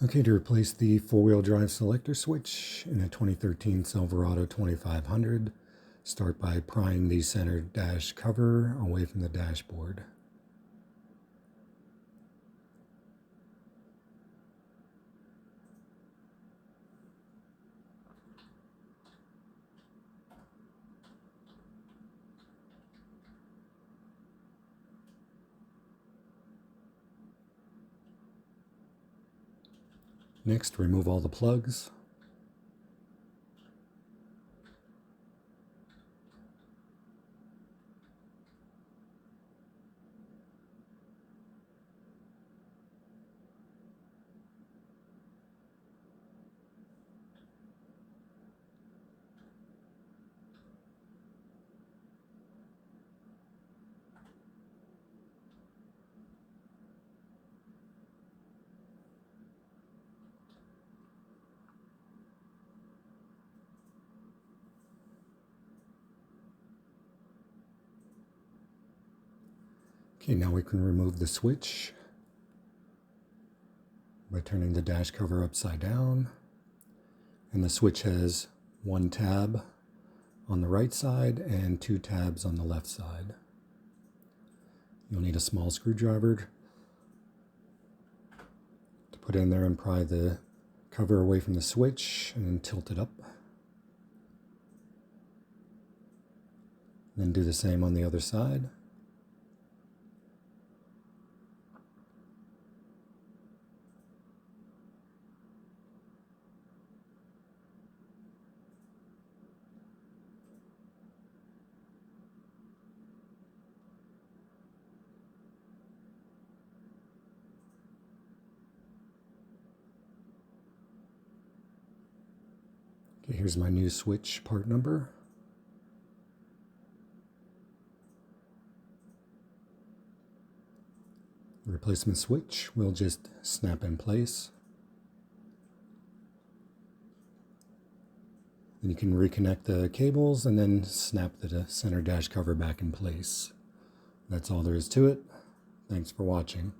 Okay, to replace the four-wheel drive selector switch in a 2013 Silverado 2500, start by prying the center dash cover away from the dashboard. Next, remove all the plugs. Okay, now we can remove the switch by turning the dash cover upside down. And the switch has one tab on the right side and two tabs on the left side. You'll need a small screwdriver to put in there and pry the cover away from the switch and then tilt it up. Then do the same on the other side. Okay, here's my new switch part number. The replacement switch will just snap in place. Then you can reconnect the cables and then snap the center dash cover back in place. That's all there is to it. Thanks for watching.